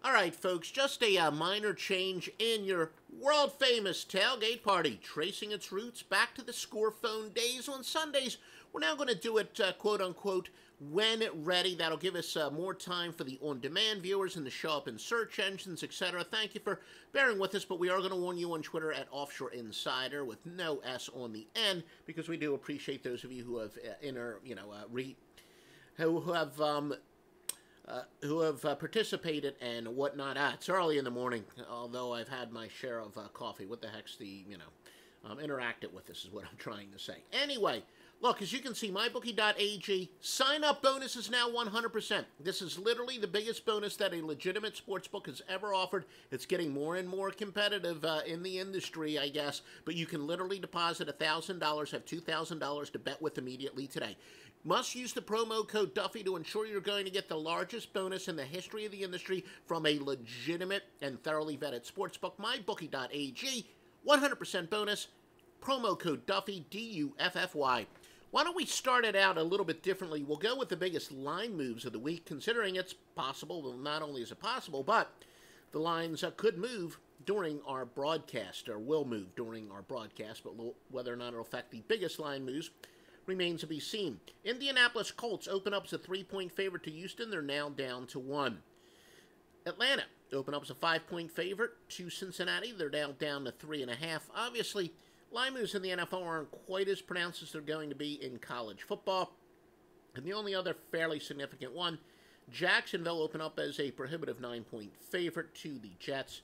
All right, folks, just a minor change in your world-famous tailgate party, tracing its roots back to the score phone days on Sundays. We're now going to do it, quote-unquote, when ready. That'll give us more time for the on-demand viewers and to show up in search engines, etc. Thank you for bearing with us, but we are going to warn you on Twitter at Offshore Insider with no S on the end, because we do appreciate those of you who have who have participated and whatnot. It's early in the morning, although I've had my share of coffee. What the heck's the, interact it with us is what I'm trying to say. Anyway, look, as you can see, MyBookie.ag, sign-up bonus is now 100%. This is literally the biggest bonus that a legitimate sportsbook has ever offered. It's getting more and more competitive in the industry, I guess, but you can literally deposit $1,000, have $2,000 to bet with immediately today. Must use the promo code Duffy to ensure you're going to get the largest bonus in the history of the industry from a legitimate and thoroughly vetted sportsbook. MyBookie.ag, 100% bonus, promo code Duffy, D-U-F-F-Y. Why don't we start it out a little bit differently? We'll go with the biggest line moves of the week, considering it's possible. Well, not only is it possible, but the lines could move during our broadcast, or will move during our broadcast, but whether or not it'll affect the biggest line moves remains to be seen. Indianapolis Colts open up as a 3-point favorite to Houston. They're now down to 1. Atlanta open up as a 5-point favorite to Cincinnati. They're now down to 3.5. Obviously, line moves in the NFL aren't quite as pronounced as they're going to be in college football. And the only other fairly significant one, Jacksonville open up as a prohibitive 9-point favorite to the Jets.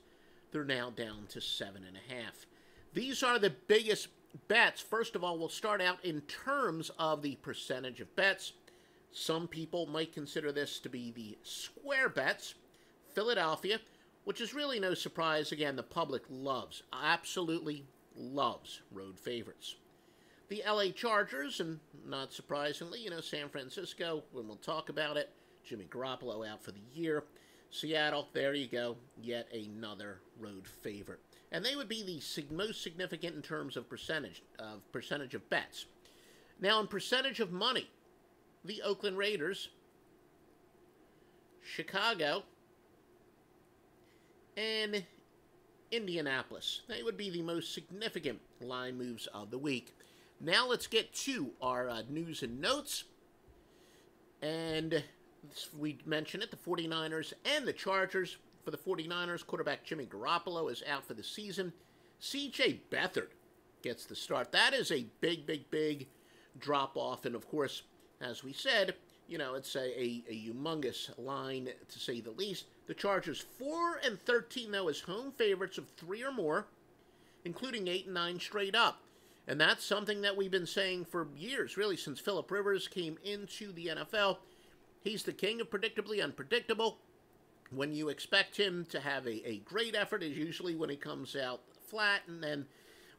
They're now down to 7.5. These are the biggest bets. First of all, we'll start out in terms of the percentage of bets. Some people might consider this to be the square bets. Philadelphia, which is really no surprise. Again, the public absolutely loves road favorites. The LA Chargers, and not surprisingly, San Francisco, when we'll talk about it, Jimmy Garoppolo out for the year. Seattle, there you go, yet another road favorite. And they would be the most significant in terms of percentage of bets. Now, in percentage of money, the Oakland Raiders, Chicago, and Indianapolis. They would be the most significant line moves of the week. Now let's get to our news and notes. And we mentioned it, the 49ers and the Chargers. For the 49ers, quarterback Jimmy Garoppolo is out for the season. C.J. Beathard gets the start. That is a big drop-off. And, of course, as we said, it's a humongous line, to say the least. The Chargers 4-13, though, as home favorites of 3 or more, including 8-9 straight up. And that's something that we've been saying for years, really, since Philip Rivers came into the NFL. He's the king of predictably unpredictable. When you expect him to have a great effort is usually when he comes out flat, and then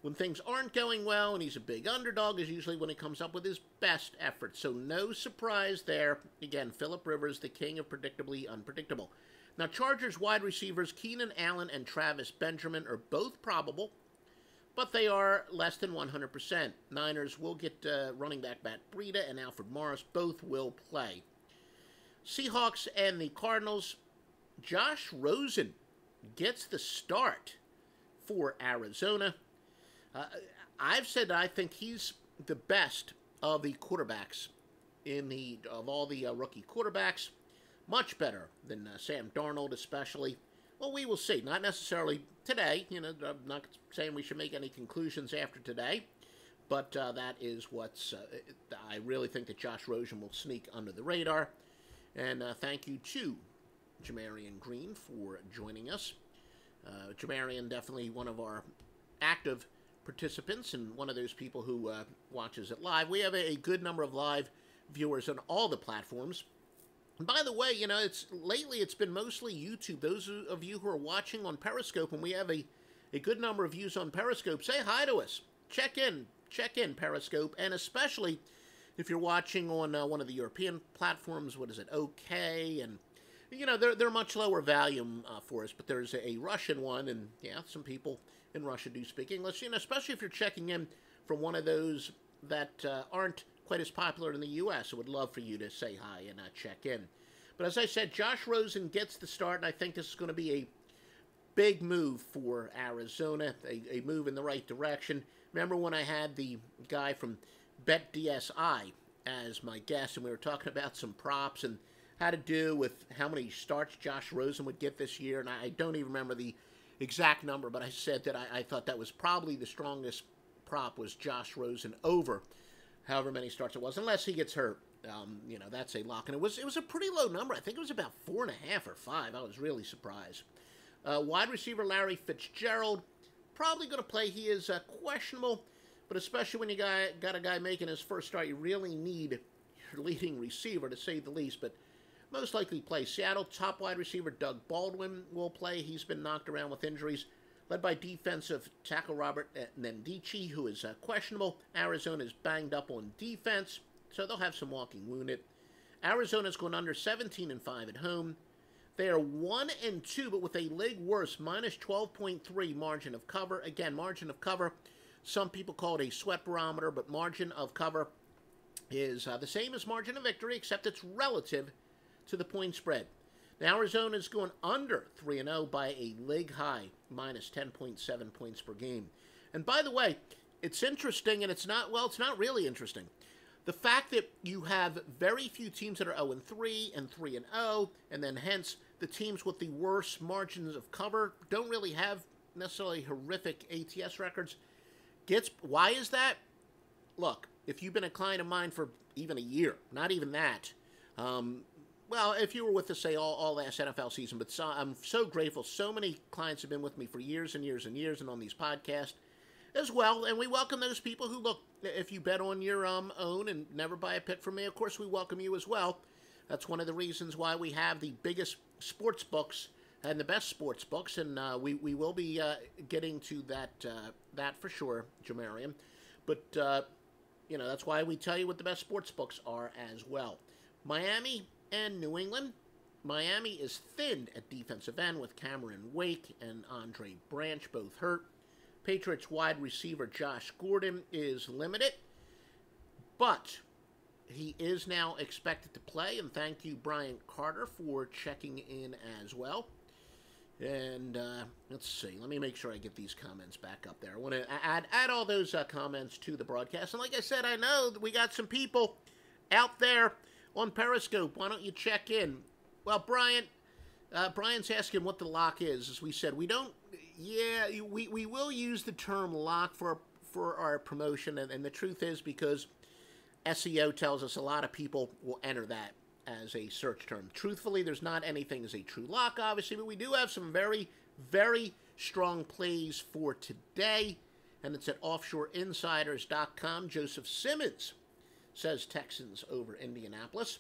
when things aren't going well and he's a big underdog is usually when he comes up with his best effort. So no surprise there. Again, Philip Rivers, the king of predictably unpredictable. Now, Chargers wide receivers Keenan Allen and Travis Benjamin are both probable, but they are less than 100%. Niners will get running back Matt Breida and Alfred Morris. Both will play. Seahawks and the Cardinals, Josh Rosen gets the start for Arizona. I've said that I think he's the best of the quarterbacks of all the rookie quarterbacks. Much better than Sam Darnold, especially. Well, we will see. Not necessarily today. I'm not saying we should make any conclusions after today. But that is what's... I really think that Josh Rosen will sneak under the radar. And thank you to Jamarian Green for joining us. Jamarian, definitely one of our active participants and one of those people who watches it live. We have a good number of live viewers on all the platforms. And by the way, lately it's been mostly YouTube. Those of you who are watching on Periscope, and we have a good number of views on Periscope, say hi to us. Check in Periscope, and especially if you're watching on one of the European platforms, what is it, OK, and they're much lower volume for us, but there's a Russian one, and yeah, some people in Russia do speak English, especially if you're checking in from one of those that aren't quite as popular in the U.S. I would love for you to say hi and check in. But as I said, Josh Rosen gets the start, and I think this is going to be a big move for Arizona, a move in the right direction. Remember when I had the guy from BetDSI as my guest, and we were talking about some props and how to do with how many starts Josh Rosen would get this year, and I don't even remember the exact number, but I said that I thought that was probably the strongest prop was Josh Rosen over however many starts it was, unless he gets hurt. That's a lock. And it was a pretty low number. I think it was about 4.5 or 5. I was really surprised. Wide receiver Larry Fitzgerald, probably going to play. He is questionable, but especially when you got a guy making his first start, you really need your leading receiver, to say the least, but most likely play. Seattle top wide receiver Doug Baldwin will play. He's been knocked around with injuries, led by defensive tackle Robert Nendichi, who is questionable. Arizona is banged up on defense, so they'll have some walking wounded. Arizona's going under 17-5 at home. They are 1-2, but with a league worst, minus 12.3 margin of cover. Again, margin of cover, some people call it a sweat barometer, but margin of cover is the same as margin of victory, except it's relative to the point spread. Now, Arizona is going under 3-0 by a league high, minus 10.7 points per game. And by the way, it's interesting, and it's not really interesting. The fact that you have very few teams that are 0-3 and 3-0, and then hence the teams with the worst margins of cover don't really have necessarily horrific ATS records. Why is that? Look, if you've been a client of mine for even a year, not even that, well, if you were with us, say, all last NFL season, but I'm so grateful. So many clients have been with me for years and years and years and on these podcasts as well. And we welcome those people who, look, if you bet on your own and never buy a pick from me, of course, we welcome you as well. That's one of the reasons why we have the biggest sports books and the best sports books. And we will be getting to that for sure, Jamarian. But, that's why we tell you what the best sports books are as well. Miami and New England. Miami is thinned at defensive end with Cameron Wake and Andre Branch, both hurt. Patriots wide receiver Josh Gordon is limited, but he is now expected to play, and thank you, Brian Carter, for checking in as well. And let's see. Let me make sure I get these comments back up there. I want to add all those comments to the broadcast. And like I said, I know that we got some people out there on Periscope. Why don't you check in? Well, Brian's asking what the lock is. As we said, we don't. Yeah, we will use the term lock for our promotion, and the truth is because SEO tells us a lot of people will enter that as a search term. Truthfully, there's not anything as a true lock, obviously, but we do have some very, very strong plays for today, and it's at offshoreinsiders.com. Joseph Simmons says Texans over Indianapolis.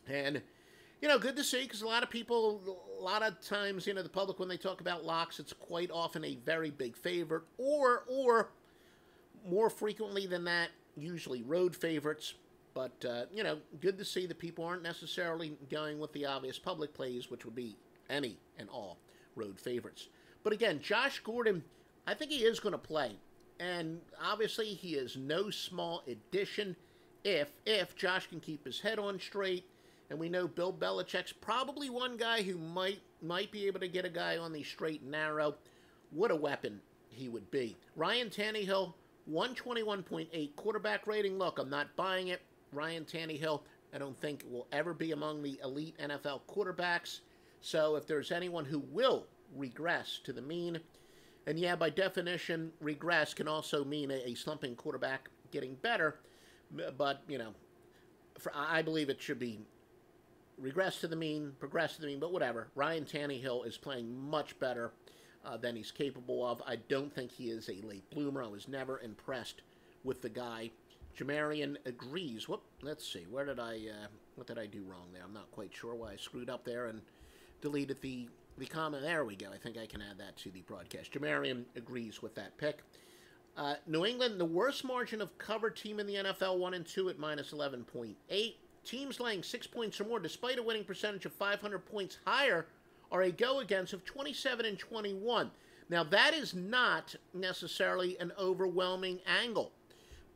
And, good to see, because a lot of people, a lot of times, the public, when they talk about locks, it's quite often a very big favorite, or more frequently than that, usually road favorites. But, good to see that people aren't necessarily going with the obvious public plays, which would be any and all road favorites. But again, Josh Gordon, I think he is going to play. And obviously, he is no small addition if Josh can keep his head on straight. And we know Bill Belichick's probably one guy who might be able to get a guy on the straight and narrow. What a weapon he would be. Ryan Tannehill, 121.8 quarterback rating. Look, I'm not buying it. Ryan Tannehill, I don't think will ever be among the elite NFL quarterbacks. So if there's anyone who will regress to the mean, and yeah, by definition, regress can also mean a slumping quarterback getting better. But, I believe it should be regress to the mean, progress to the mean, but whatever. Ryan Tannehill is playing much better than he's capable of. I don't think he is a late bloomer. I was never impressed with the guy. Jamarian agrees. Let's see. What did I do wrong there? I'm not quite sure why I screwed up there and deleted the comment. There we go. I think I can add that to the broadcast. Jamarian agrees with that pick. New England, the worst margin of cover team in the NFL, 1-2 at minus 11.8. Teams laying 6 points or more, despite a winning percentage of 500 points higher, are a go-against of 27-21. Now, that is not necessarily an overwhelming angle.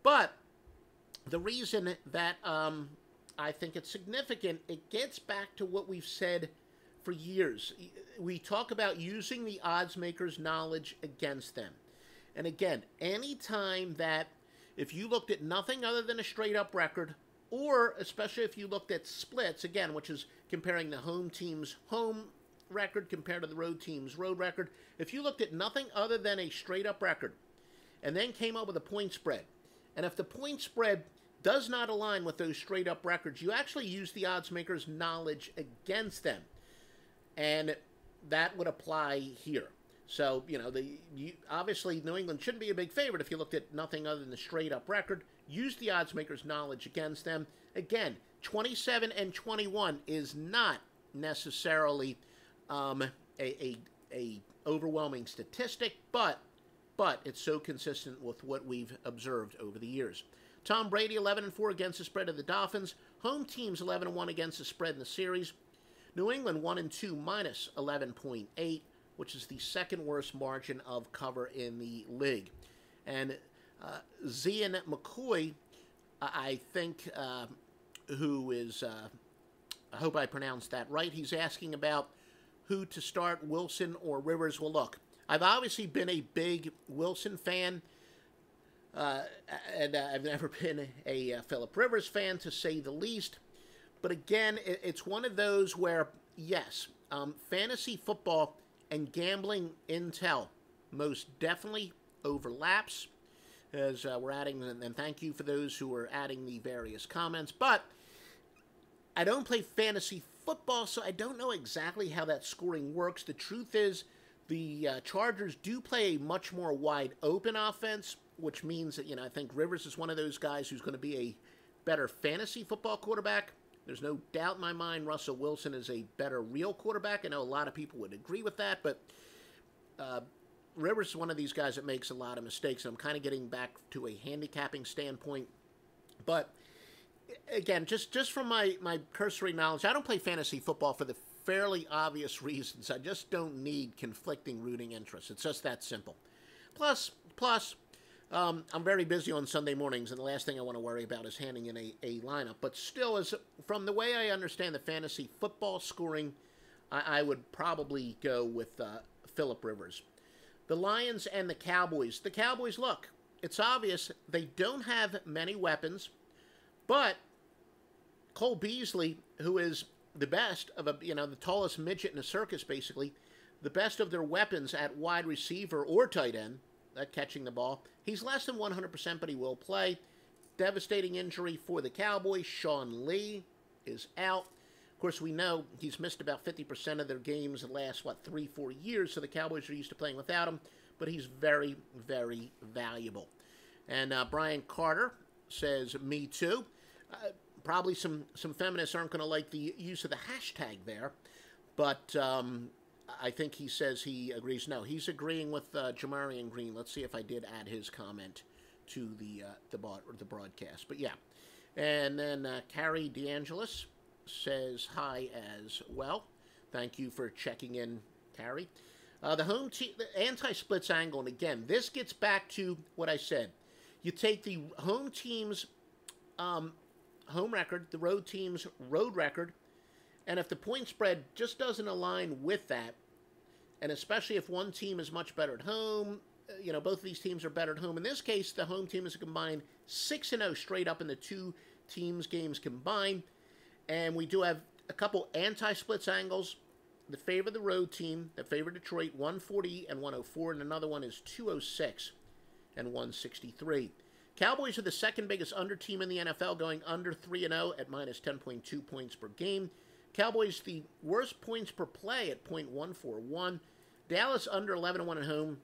But the reason that I think it's significant. It gets back to what we've said for years. We talk about using the odds makers' knowledge against them. And again, anytime that if you looked at nothing other than a straight up record, or especially if you looked at splits, again, which is comparing the home team's home record compared to the road team's road record, if you looked at nothing other than a straight up record and then came up with a point spread, and if the point spread does not align with those straight up records, you actually use the odds makers' knowledge against them. And that would apply here. So, obviously New England shouldn't be a big favorite if you looked at nothing other than the straight up record. Use the odds makers' knowledge against them. Again, 27 and 21 is not necessarily a overwhelming statistic, but it's so consistent with what we've observed over the years. Tom Brady 11-4 against the spread of the Dolphins. Home teams 11-1 against the spread in the series. New England 1-2 minus 11.8, which is the second worst margin of cover in the league. And Zian McCoy, I think, who is, I hope I pronounced that right, he's asking about who to start, Wilson or Rivers. Well, look, I've obviously been a big Wilson fan, and I've never been a Phillip Rivers fan, to say the least. But again, it's one of those where, yes, fantasy football and gambling intel most definitely overlaps, as we're adding, and thank you for those who are adding the various comments. But I don't play fantasy football, so I don't know exactly how that scoring works. The truth is, the Chargers do play a much more wide open offense, which means that, I think Rivers is one of those guys who's going to be a better fantasy football quarterback. There's no doubt in my mind Russell Wilson is a better real quarterback. I know a lot of people would agree with that, but Rivers is one of these guys that makes a lot of mistakes. I'm kind of getting back to a handicapping standpoint. But again, just from my cursory knowledge, I don't play fantasy football for the fairly obvious reasons. I just don't need conflicting rooting interests. It's just that simple. Plus, I'm very busy on Sunday mornings, and the last thing I want to worry about is handing in a lineup. But still, from the way I understand the fantasy football scoring, I would probably go with Phillip Rivers. The Lions and the Cowboys. The Cowboys, look, it's obvious they don't have many weapons, but Cole Beasley, who is the best of the tallest midget in a circus, basically, the best of their weapons at wide receiver or tight end, catching the ball. He's less than 100%, but he will play. Devastating injury for the Cowboys. Sean Lee is out. Of course, we know he's missed about 50% of their games the last, 3-4 years, so the Cowboys are used to playing without him, but he's very, very valuable. And Brian Carter says, me too. Probably some feminists aren't going to like the use of the hashtag there, but I think he says he agrees. No, he's agreeing with Jamarian Green. Let's see if I did add his comment to the broadcast. But yeah, and then Carrie DeAngelis says hi as well. Thank you for checking in, Carrie. The home team, the anti-splits angle, and again, this gets back to what I said. You take the home team's home record, the road team's road record, and if the point spread just doesn't align with that, and especially if one team is much better at home, both of these teams are better at home. In this case, the home team is a combined 6-0 straight up in the two teams' games combined. And we do have a couple anti-splits angles that favor the road team, that favor Detroit, 140 and 104, and another one is 206 and 163. Cowboys are the second biggest under team in the NFL, going under 3-0 at minus 10.2 points per game. Cowboys the worst points per play at .141. Dallas under 11-1 at home.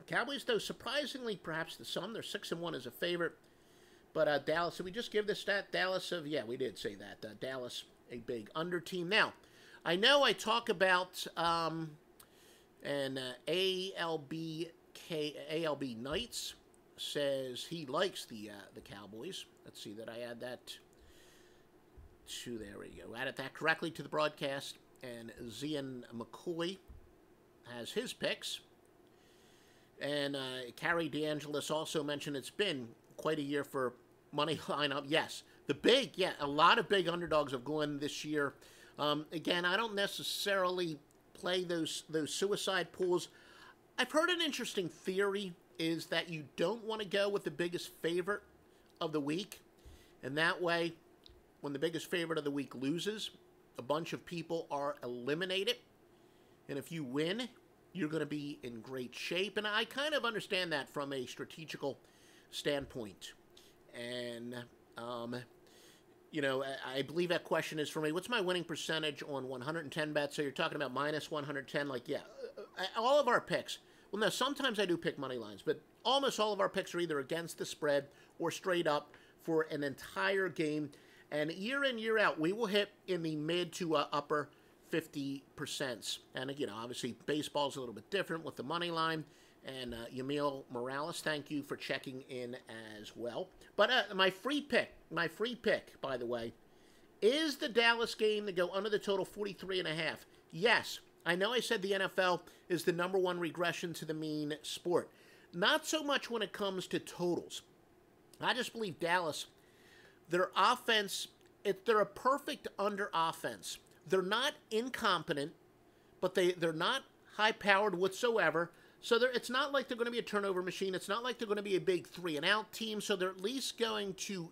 Cowboys, though, surprisingly, perhaps to some, they're 6-1 as a favorite. But Dallas, did we just give the stat? Dallas yeah, we did say that. Dallas, a big under team. Now, I know I talk about an ALB Knights says he likes the Cowboys. Let's see that I add that to, there we go. Added that correctly to the broadcast. And Zian McCoy has his picks. And Carrie DeAngelis also mentioned it's been quite a year for money lineup. Yes, Yeah, a lot of big underdogs have gone this year. Again, I don't necessarily play those suicide pools. I've heard an interesting theory is that you don't want to go with the biggest favorite of the week, and that way, when the biggest favorite of the week loses, a bunch of people are eliminated, and if you win, you're going to be in great shape. And I kind of understand that from a strategical standpoint. And I believe that question is for me. What's my winning percentage on 110 bets? So you're talking about minus 110. Like, yeah, all of our picks. Well, no, sometimes I do pick money lines, but almost all of our picks are either against the spread or straight up for an entire game. And year in, year out, we will hit in the mid to upper 50%. And, obviously, baseball's a little bit different with the money line. And Yamil Morales, thank you for checking in as well. But my free pick, by the way, is the Dallas game to go under the total 43.5. Yes, I know I said the NFL is the #1 regression to the mean sport. Not so much when it comes to totals. I just believe Dallas, their offense, they're a perfect under offense. They're not incompetent, but they're not high-powered whatsoever. So it's not like they're going to be a turnover machine. It's not like they're going to be a big 3-and-out team. So they're at least going to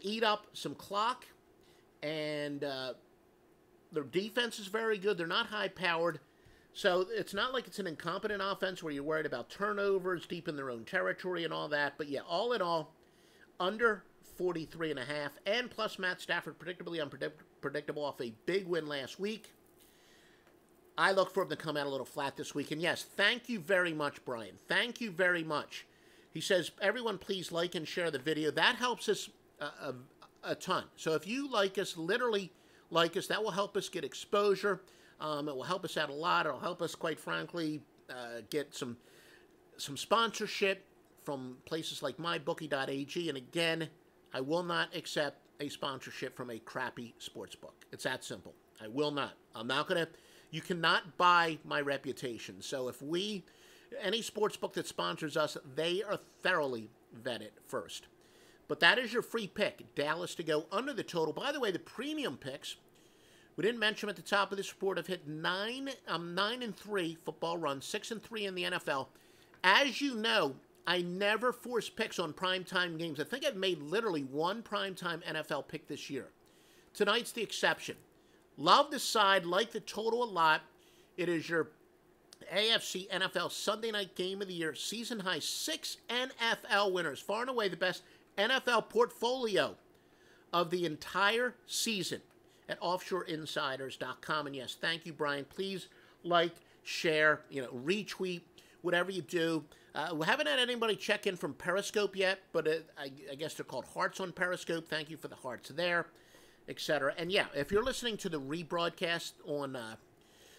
eat up some clock. And their defense is very good. They're not high-powered. So it's not like it's an incompetent offense where you're worried about turnovers deep in their own territory and all that. But, yeah, all in all, under 43.5. And plus Matt Stafford, predictably unpredictable off a big win last week. I look for him to come out a little flat this week. And yes, thank you very much, Brian. Thank you very much. He says, everyone please like and share the video. That helps us a ton. So if you like us, literally like us, that will help us get exposure. It will help us out a lot. It will help us, quite frankly, get some sponsorship from places like mybookie.ag. And again, I will not accept a sponsorship from a crappy sports book. It's that simple. I will not. I'm not going to. You cannot buy my reputation. So if any sports book that sponsors us, they are thoroughly vetted first. But that is your free pick, Dallas to go under the total. By the way, the premium picks, we didn't mention them at the top of this report, have hit 9-3 football runs, 6-3 in the NFL. As you know, I never force picks on primetime games. I think I've made literally one primetime NFL pick this year. Tonight's the exception. Love the side, like the total a lot. It is your AFC NFL Sunday night game of the year. Season high 6 NFL winners. Far and away the best NFL portfolio of the entire season at offshoreinsiders.com. And yes, thank you, Brian. Please like, share, retweet, whatever you do. We haven't had anybody check in from Periscope yet, but I guess they're called hearts on Periscope. Thank you for the hearts there, etc. And yeah, if you're listening to the rebroadcast on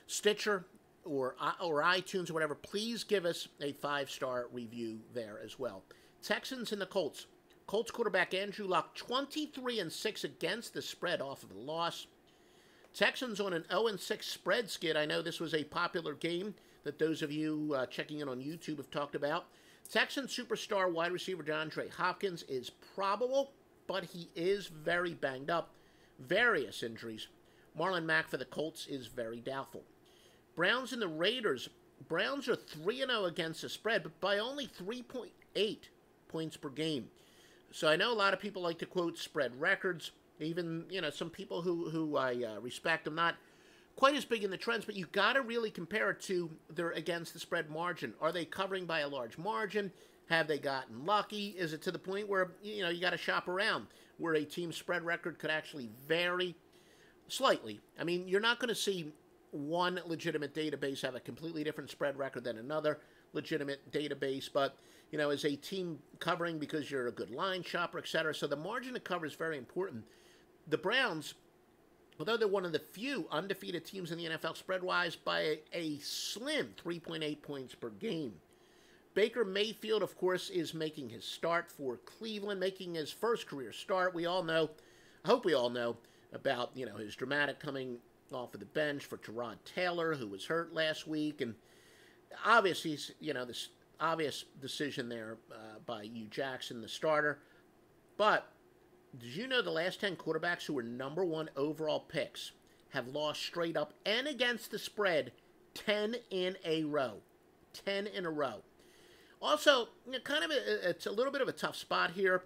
Stitcher or iTunes or whatever, please give us a 5-star review there as well. Texans and the Colts. Colts quarterback Andrew Luck, 23-6 against the spread off of a loss. Texans on an 0-6 spread skid. I know this was a popular game that those of you checking in on YouTube have talked about. Texans superstar wide receiver DeAndre Hopkins is probable, but he is very banged up. Various injuries. Marlon Mack for the Colts is very doubtful. Browns and the Raiders. Browns are 3-0 against the spread, but by only 3.8 points per game. So I know a lot of people like to quote spread records. Even, some people who I respect. I'm not quite as big in the trends, but you got to really compare it to their against the spread margin. Are they covering by a large margin? Have they gotten lucky? Is it to the point where, you got to shop around, where a team's spread record could actually vary slightly? I mean, you're not going to see one legitimate database have a completely different spread record than another legitimate database, but, as a team covering because you're a good line shopper, etc. So the margin of cover is very important. The Browns, although they're one of the few undefeated teams in the NFL spread-wise, by a slim 3.8 points per game. Baker Mayfield, of course, is making his start for Cleveland, making his first career start. We all know, I hope we all know, about, his dramatic coming off of the bench for Tyrod Taylor, who was hurt last week. And obviously, this obvious decision there by Hugh Jackson, the starter. But Did you know the last 10 quarterbacks who were number one overall picks have lost straight up and against the spread 10 in a row? 10 in a row. Also, it's a little bit of a tough spot here.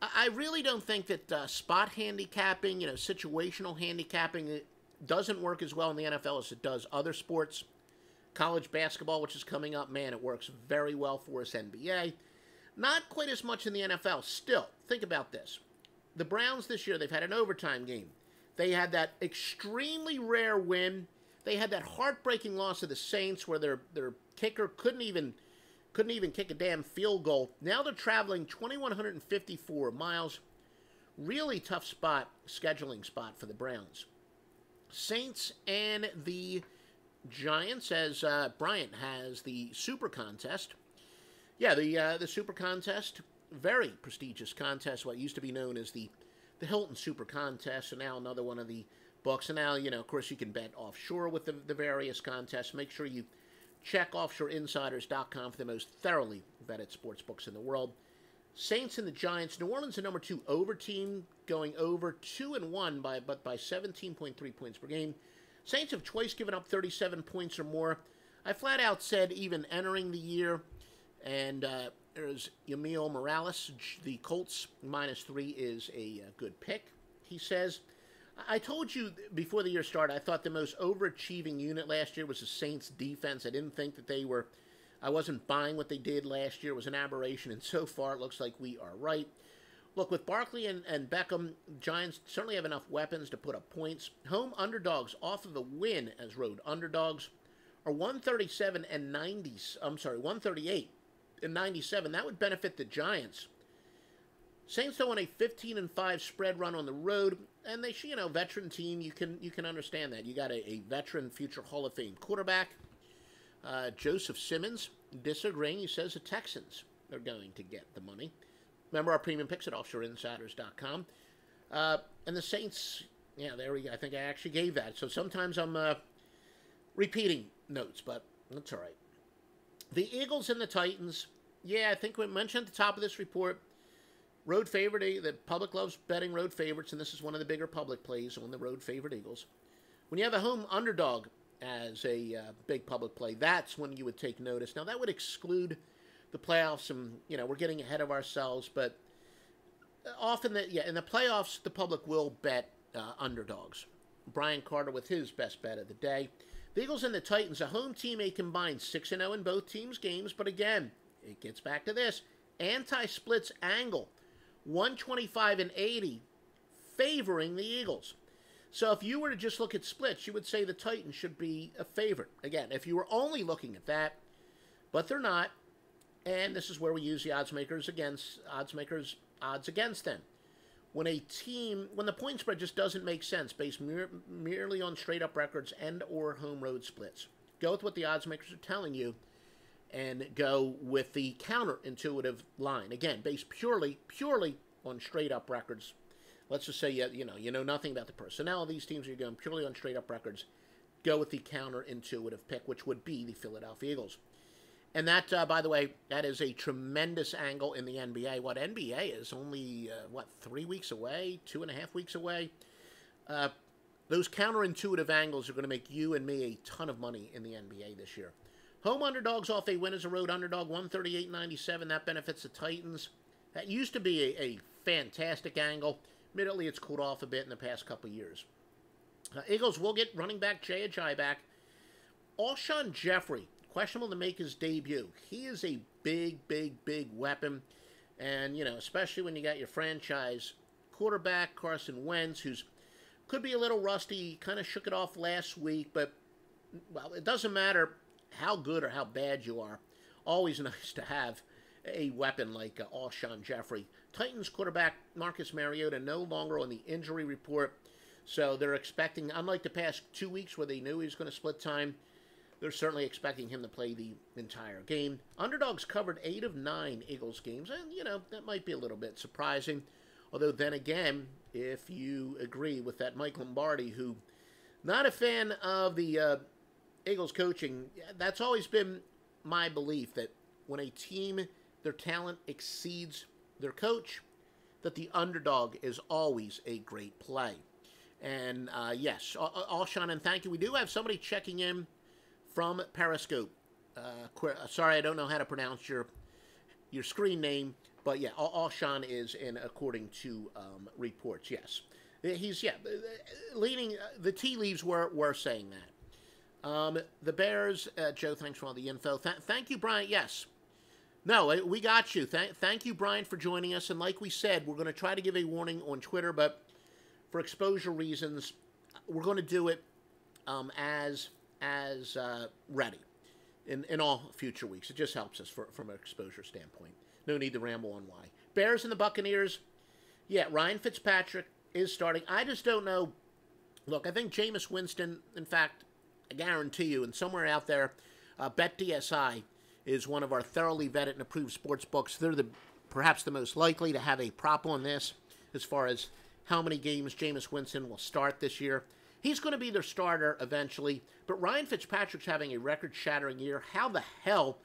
I really don't think that spot handicapping, situational handicapping, it doesn't work as well in the NFL as it does other sports. College basketball, which is coming up, man, it works very well for us. NBA, not quite as much in the NFL. Still, think about this. The Browns this year, they've had an overtime game. They had that extremely rare win. They had that heartbreaking loss to the Saints where their kicker couldn't even kick a damn field goal. Now they're traveling 2,154 miles. Really tough scheduling spot for the Browns. Saints and the Giants, as Bryant has the Super Contest. Yeah, the Super Contest, very prestigious contest, what used to be known as the Hilton Super Contest, and now another one of the books. And now, of course, you can bet offshore with the various contests. Make sure you check offshoreinsiders.com for the most thoroughly vetted sports books in the world. Saints and the Giants. New Orleans, the number 2 over team, going over 2-1 by 17.3 points per game. Saints have twice given up 37 points or more. I flat out said even entering the year, and there's Yamil Morales, the Colts -3 is a good pick, he says. I told you before the year started, I thought the most overachieving unit last year was the Saints defense. I didn't think that I wasn't buying what they did last year. It was an aberration, and so far it looks like we are right. Look, with Barkley and Beckham, Giants certainly have enough weapons to put up points. Home underdogs off of a win as road underdogs are 138 and 97. That would benefit the Giants. Saints don't want a 15-5 spread run on the road, and they should, veteran team. You can understand that. You got a veteran, future Hall of Fame quarterback, Joseph Simmons, disagreeing. He says the Texans are going to get the money. Remember our premium picks at offshoreinsiders.com. And the Saints, there we go. I think I actually gave that. So sometimes I'm repeating notes, but that's all right. The Eagles and the Titans, I think we mentioned at the top of this report, road favorite. The public loves betting road favorites, and this is one of the bigger public plays on the road favorite Eagles. When you have a home underdog as a big public play, that's when you would take notice. Now, that would exclude the playoffs, and, we're getting ahead of ourselves, but often, in the playoffs, the public will bet underdogs. Brian Carter with his best bet of the day. The Eagles and the Titans, a home team, a combined 6-0 in both teams' games, but again, it gets back to this. Anti-splits angle, 125 and 80, favoring the Eagles. So if you were to just look at splits, you would say the Titans should be a favorite. Again, if you were only looking at that, but they're not, and this is where we use the odds makers odds against them. When the point spread just doesn't make sense based merely on straight-up records and or home road splits, go with what the odds makers are telling you and go with the counterintuitive line. Again, based purely on straight-up records. Let's just say you know nothing about the personnel of these teams. You're going purely on straight-up records. Go with the counterintuitive pick, which would be the Philadelphia Eagles. And that, by the way, that is a tremendous angle in the NBA. What NBA is only, 3 weeks away, 2.5 weeks away? Those counterintuitive angles are going to make you and me a ton of money in the NBA this year. Home underdogs off a win as a road underdog, 138.97. That benefits the Titans. That used to be a fantastic angle. Admittedly, it's cooled off a bit in the past couple of years. Eagles will get running back Jay Ajayi back. Alshon Jeffrey, questionable to make his debut. He is a big weapon. And, especially when you got your franchise quarterback, Carson Wentz, who's could be a little rusty. He kind of shook it off last week. But, well, it doesn't matter how good or how bad you are. Always nice to have a weapon like Alshon Jeffrey. Titans quarterback Marcus Mariota no longer on the injury report. So they're expecting, unlike the past 2 weeks where they knew he was going to split time, they're certainly expecting him to play the entire game. Underdogs covered 8 of 9 Eagles games, and, that might be a little bit surprising. Although, then again, if you agree with that Mike Lombardi, who, not a fan of the Eagles coaching, that's always been my belief that when a team, their talent exceeds their coach, that the underdog is always a great play. And yes, all Sean, and thank you. We do have somebody checking in from Periscope. Sorry, I don't know how to pronounce your screen name, but yeah, all Sean is in according to reports. Yes, he's leaning. The tea leaves were saying that. The Bears, Joe. Thanks for all the info. Thank you, Brian. Yes. No, we got you. Thank you, Brian, for joining us. And like we said, we're going to try to give a warning on Twitter, but for exposure reasons, we're going to do it as ready in all future weeks. It just helps us from an exposure standpoint. No need to ramble on why. Bears and the Buccaneers. Yeah, Ryan Fitzpatrick is starting. I just don't know. Look, I think Jameis Winston, in fact, I guarantee you, and somewhere out there, BetDSI is one of our thoroughly vetted and approved sports books. They're perhaps the most likely to have a prop on this as far as how many games Jameis Winston will start this year. He's going to be their starter eventually, but Ryan Fitzpatrick's having a record-shattering year. How the hell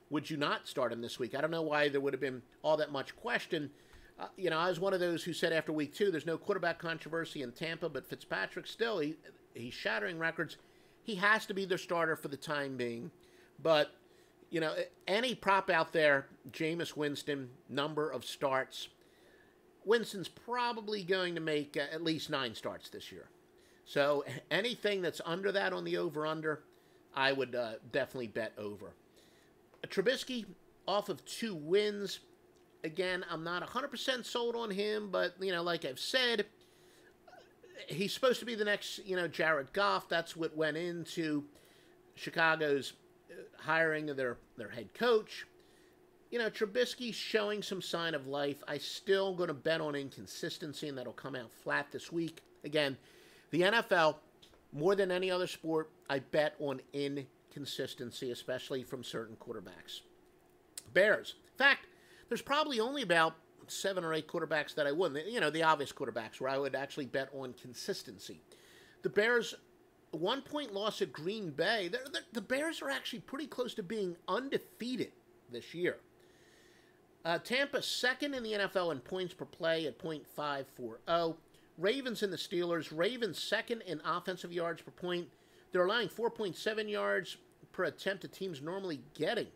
would you not start him this week? I don't know why there would have been all that much question. I was one of those who said after week 2, there's no quarterback controversy in Tampa, but Fitzpatrick still, he's shattering records. He has to be their starter for the time being, but any prop out there, Jameis Winston, number of starts, Winston's probably going to make at least 9 starts this year. So anything that's under that on the over-under, I would definitely bet over. Trubisky off of 2 wins. Again, I'm not 100% sold on him, but, like I've said, he's supposed to be the next, Jared Goff. That's what went into Chicago's hiring of their head coach. Trubisky's showing some sign of life. I still going to bet on inconsistency, and that'll come out flat this week. Again, the NFL, more than any other sport, I bet on inconsistency, especially from certain quarterbacks. Bears. In fact, there's probably only about 7 or 8 quarterbacks that I wouldn't. The obvious quarterbacks where I would actually bet on consistency. The Bears, 1-point loss at Green Bay. The Bears are actually pretty close to being undefeated this year. Tampa second in the NFL in points per play at .540. Ravens and the Steelers. Ravens second in offensive yards per point. They're allowing 4.7 yards per attempt to teams normally getting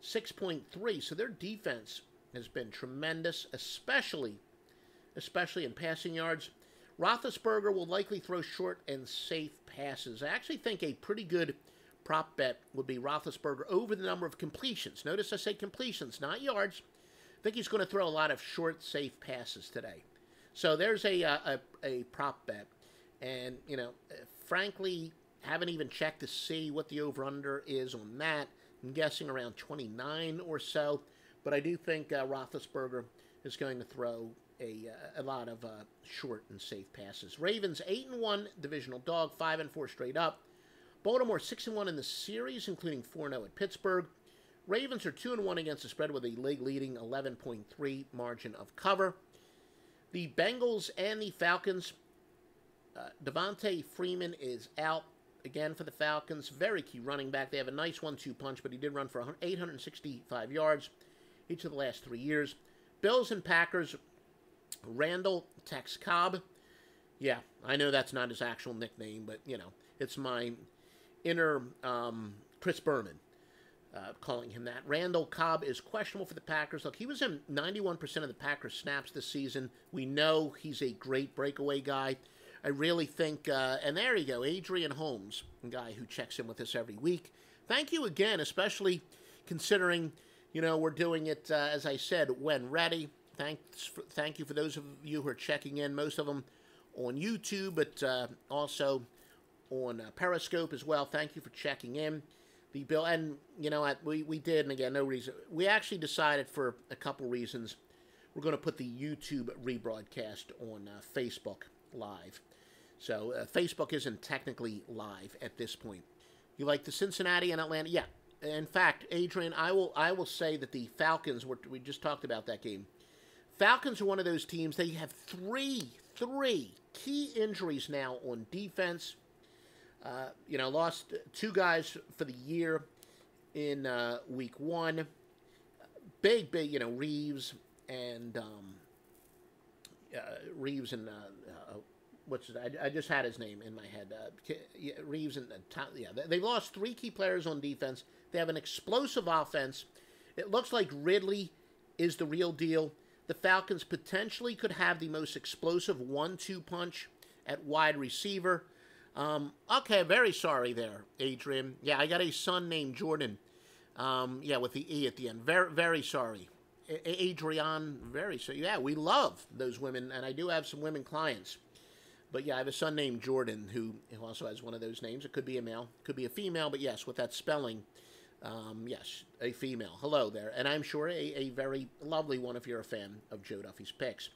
6.3. So their defense has been tremendous, especially in passing yards. Roethlisberger will likely throw short and safe passes. I actually think a pretty good prop bet would be Roethlisberger over the number of completions. Notice I say completions, not yards. I think he's going to throw a lot of short, safe passes today. So there's a prop bet. And, frankly, haven't even checked to see what the over-under is on that. I'm guessing around 29 or so. But I do think Roethlisberger is going to throw a lot of short and safe passes. Ravens 8-1 divisional dog, 5-4 straight up. Baltimore 6-1 in the series, including 4-0 at Pittsburgh. Ravens are 2-1 against the spread with a league-leading 11.3 margin of cover. The Bengals and the Falcons. Devontae Freeman is out again for the Falcons. Very key running back. They have a nice 1-2 punch, but he did run for 865 yards each of the last 3 years. Bills and Packers. Randall Tex Cobb. Yeah, I know that's not his actual nickname, but, it's my inner Chris Berman calling him that. Randall Cobb is questionable for the Packers. Look, he was in 91% of the Packers snaps this season. We know he's a great breakaway guy. I really think, and there you go, Adrian Holmes, a guy who checks in with us every week. Thank you again, especially considering, we're doing it, as I said, when ready. Thank you for those of you who are checking in, most of them on YouTube, but also on Periscope as well. Thank you for checking in. The bill, and we did, and again, no reason. We actually decided for a couple reasons we're going to put the YouTube rebroadcast on Facebook Live. So Facebook isn't technically live at this point. You like the Cincinnati and Atlanta? Yeah. In fact, Adrian, I will say that the Falcons, we just talked about that game. Falcons are one of those teams. They have three key injuries now on defense. Lost 2 guys for the year in week 1. Big, Reeves and Reeves and what's it? I just had his name in my head. Reeves and they've lost 3 key players on defense. They have an explosive offense. It looks like Ridley is the real deal. The Falcons potentially could have the most explosive 1-2 punch at wide receiver. Okay, very sorry there, Adrian. Yeah, I got a son named Jordan. With the E at the end. Very, very sorry. Adrian, very sorry. Yeah, we love those women, and I do have some women clients. But yeah, I have a son named Jordan who also has one of those names. It could be a male, could be a female, but yes, with that spelling, yes, a female. Hello there. And I'm sure a very lovely one if you're a fan of Joe Duffy's picks.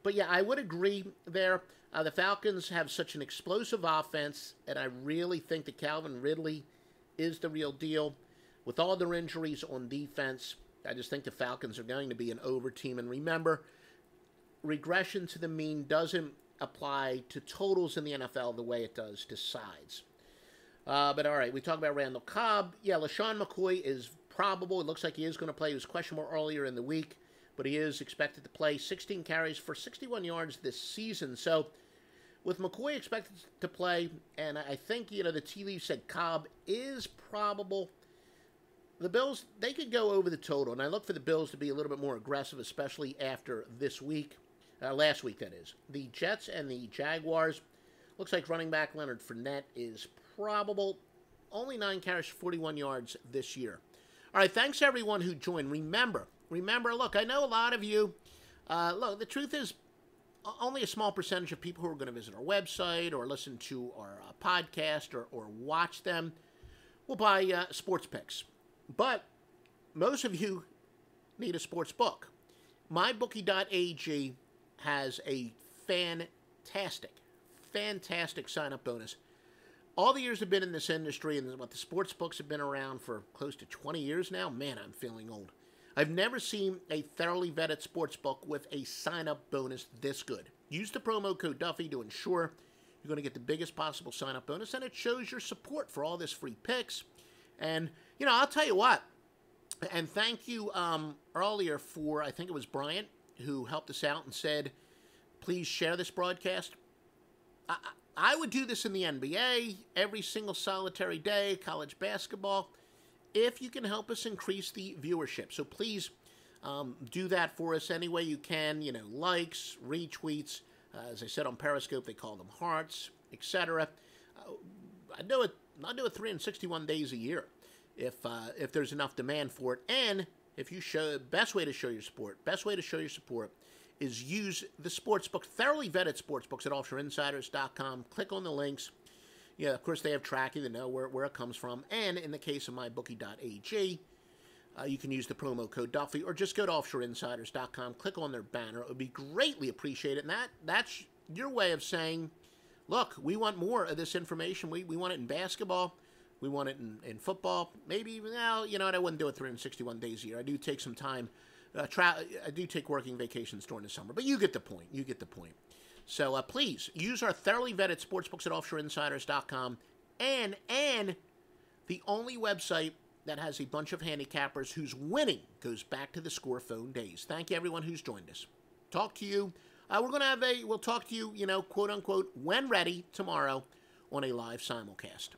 But yeah, I would agree there. The Falcons have such an explosive offense, and I really think that Calvin Ridley is the real deal. With all their injuries on defense, I just think the Falcons are going to be an over team. And remember, regression to the mean doesn't apply to totals in the NFL the way it does to sides. But all right, we talk about Randall Cobb. Yeah, LaShawn McCoy is probable. It looks like he is going to play. He was questionable earlier in the week, but he is expected to play. 16 carries for 61 yards this season. So with McCoy expected to play, and I think, the tea leaves said Cobb is probable, the Bills, they could go over the total. And I look for the Bills to be a little bit more aggressive, especially after this week. Last week, that is. The Jets and the Jaguars. Looks like running back Leonard Fournette is probable. Only 9 carries, 41 yards this year. All right, thanks everyone who joined. Remember, look, I know a lot of you, look, the truth is, only a small percentage of people who are going to visit our website or listen to our podcast or watch them will buy sports picks. But most of you need a sports book. MyBookie.ag has a fantastic sign-up bonus. All the years I've been in this industry, and the sports books have been around for close to 20 years now. Man, I'm feeling old. I've never seen a thoroughly vetted sports book with a sign-up bonus this good. Use the promo code Duffy to ensure you're going to get the biggest possible sign-up bonus, and it shows your support for all this free picks. And, I'll tell you what, and thank you earlier for, I think it was Bryant, who helped us out and said, please share this broadcast. I would do this in the NBA every single solitary day, college basketball, if you can help us increase the viewership. So please do that for us any way you can, likes, retweets. As I said on Periscope, they call them hearts, etc. I do it 361 days a year if there's enough demand for it. And if you best way to show your support is use the sportsbook, thoroughly vetted sportsbooks at offshoreinsiders.com. Click on the links. Yeah, of course, they have tracking to know where it comes from. And in the case of mybookie.ag, you can use the promo code Duffy, or just go to offshoreinsiders.com, click on their banner. It would be greatly appreciated. And that's your way of saying, look, we want more of this information. We want it in basketball. We want it in football. Maybe even now, I wouldn't do it 361 days a year. I do take some time. I do take working vacations during the summer. But you get the point. So please, use our thoroughly vetted sportsbooks at offshoreinsiders.com. And the only website that has a bunch of handicappers whose winning goes back to the Score phone days. Thank you, everyone who's joined us. Talk to you. We'll talk to you, quote unquote, when ready tomorrow on a live simulcast.